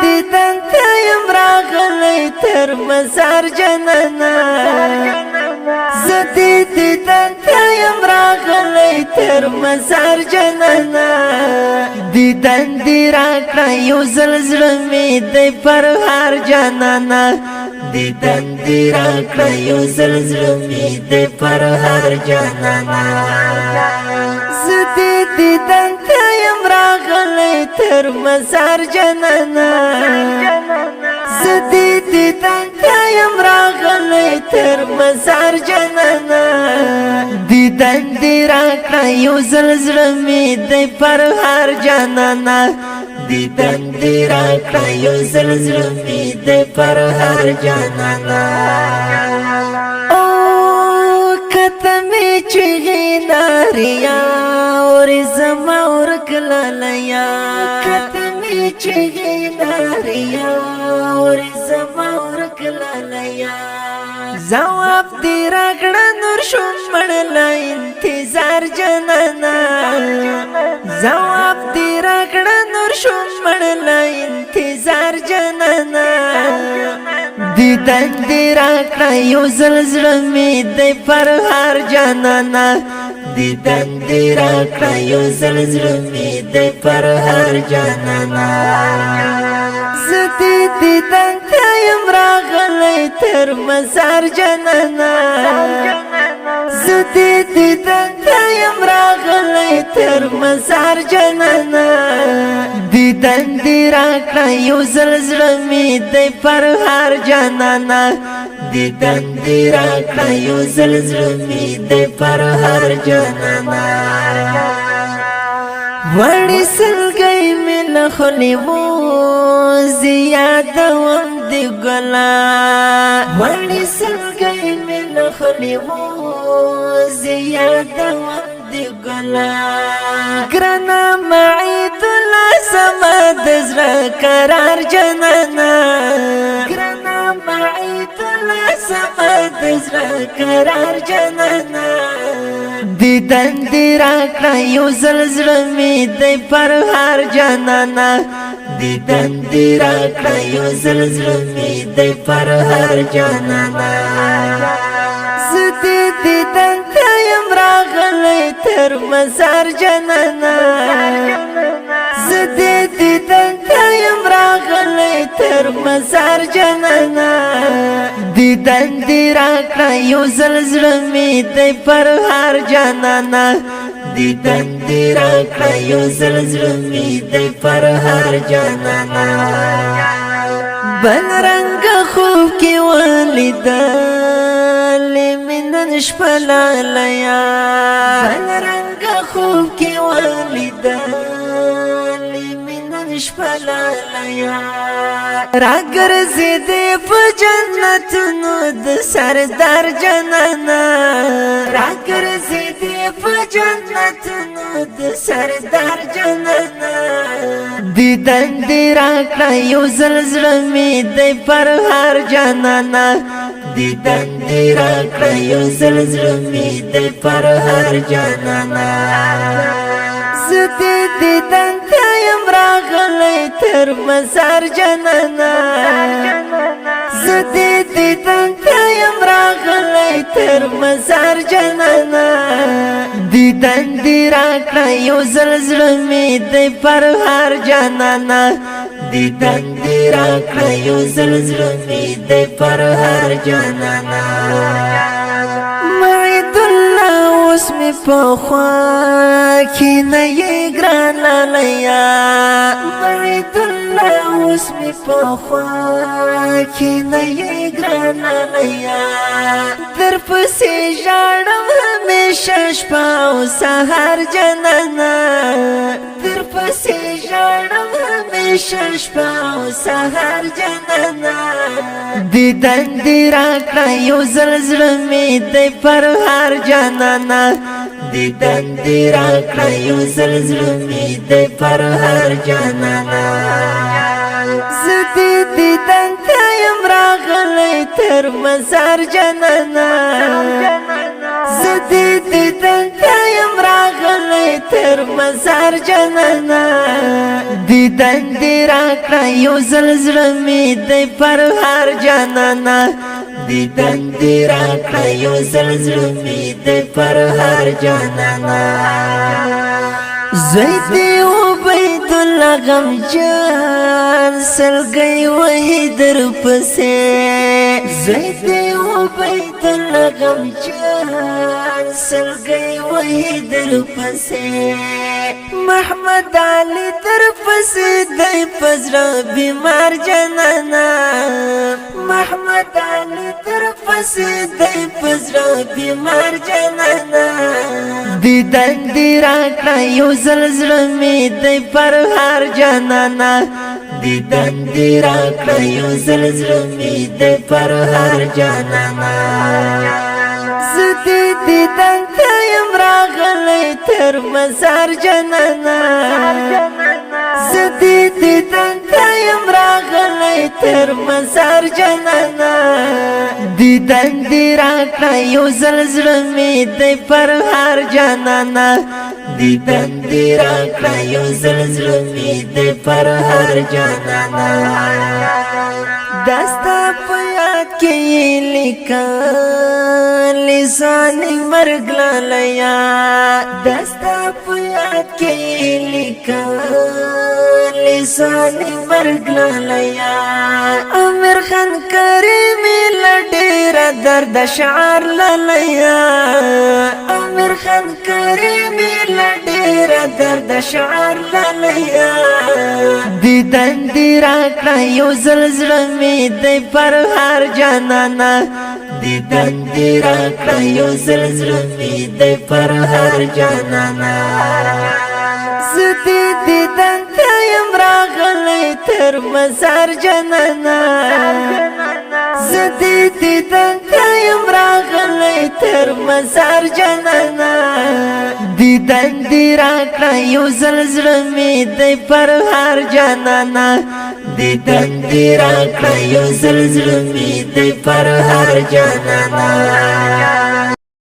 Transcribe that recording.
دیدن ته یم راغلی تر مزار جانانا زه دې دیدن ته یم راغلی تر مزار جانانا دیدن دې راکړه یو ځل زړه مې دی پر هر جانانا دیدن دې راکړه یو ځل زړه مې دی پر هر جانانا زه دې دیدن ته یم راغلی تر مزار جانانا زه دې دیدن ته یم راغلی تر مزار جانانا دیدن دې راکړه یو ځل زړه مې دی پر هر جانانا دیدن دې راکړه یو ځل زړه مې دی پر هر جانانا او کته مې چغې ناریا اور زما ورکللیا کته مې چغې ناریا اور زما ورکللیا جواب دې راکړه نور شوم مړلا انتظار جانانا جواب دې راکړه نور شوم مړلا انتظار جانانا دیدن دې راکړه یو ځل زړه مې دی پر هر جانانا دیدن دې راکړه یو ځل زړه مې دی پر هر جانانا زه دې دیدن ته یم راغلی تر مزار جانانا زه دې دیدن ته یم راغلی تر مزار جانانا دیدن دې راکړه یو ځل زړه مې دی پر هر جانانا دیدن دې راکړه یو ځل زړه مې دی پر هر جانانا وړي سلګۍ مې له خولې زیادوم دی ګلا وړي سلګۍ مې له خولې زیادوم دی ګلا ګرانه معید الله زما د زړه قرار جانانا ګرانه معید الله زما د زړه قرار جانانا دیدن دې راکړه یو ځل زړه مې دی پر هر جانانا دیدن دې راکړه یو ځل زړه مې دی پر هر جانانا زه دې دیدن ته یم راغلی تر مزار جانانا زه دې دیدن ته یم راغلی تر مزار جانانا دیدن دې راکړه یو ځل زړه مې دی پر هر جانانا دیدن دې راکړه یو ځل زړه مې دی پر هر جانانا بل رنګ خوب کې ولیدلې مې نن شپه لالیا بل رنګ خوب کې ولیدلې مې نن شپه لالیا راګرځېدې په جنتونو د سردار جانانا راګرځېدې په جنتونو د سردار جانانا دیدن دې راکړه یو ځل زړه مې دی پر هر جانانا دیدن دې راکړه یو ځل زړه مې دی پر هر جانانا زه دې دیدن ته یم راغلی تر مزار جانانا زه دې دیدن ته یم راغلی تر مزار جانانا دیدن دې راکړه یو ځل زړه مې دی پر هر جانانا دیدن دې راکړه یو ځل زړه مې دی پر هر جانانا معید الله اوس مې په خوا کې نه یې ګران لالیا معید الله اوس مې په خوا کې نه یې ګران لالیا درپسې ژاړم همیشه شپه او سهار جانانا درپسې ژاړم همیشه شپه او سهار جانانا دیدن دې راکړه یو ځل زړه مې دی پر هر جانانا دیدن دې راکړه یو ځل زړه مې دی پر هر جانانا زه دې دیدن ته یم راغلی تر مزار جانانا زه دې دیدن ته یم راغلی راغلی تر مزار جانانا دیدن دی راکړه یو ځل زړه می دی پر هر جانانا دیدن دی راکړه یو ځل زړه می دی پر هر جانانا زوی دی عبید الله غمجان سلګی وهی در پسې زوی دی عبید الله غمجان سلګی وهی در پسې محمد علي در پسې دی پزړه بیمار جانانا محمد علي در پسې دی پزړه بیمار جانانا دیدن دی راکړه یو ځل زړه می دی پر هر جانانا دیدن دی راکړه یو ځل زړه می دی پر هر جانانا زدی دیدن ته یم راغلی تر مزار جانانا زدی دیدن ته یم راغلی تر مزار جانانا دیدن دی راکړه یو ځل زړه می دی پر هر جانانا دیدن دی راکړه یو ځل زړه می دی پر هر جانانا دستا په یاد کې لیکل لسان مرګ لالیا دستا په یاد کې لیکل لسان مرګ لالیا امیر خان کریمی لډیر درد شعر لالیا امیر خان کریمی لډیر درد شعر لالیا دیدن دی راکړه یو ځل زړه می دی پر هر جانانا دیدن دی راکړه یو ځل زړه می دی پر هر جانانا زدی دیدن ته یم راغلی تر مزار جانانا زدی دیدن ته یم راغلی تر مزار جانانا دیدن دی راکړه یو ځل زړه می دی پر هر جانانا دیدن دی راکړه یو ځل زړه می دی پر هر جانانا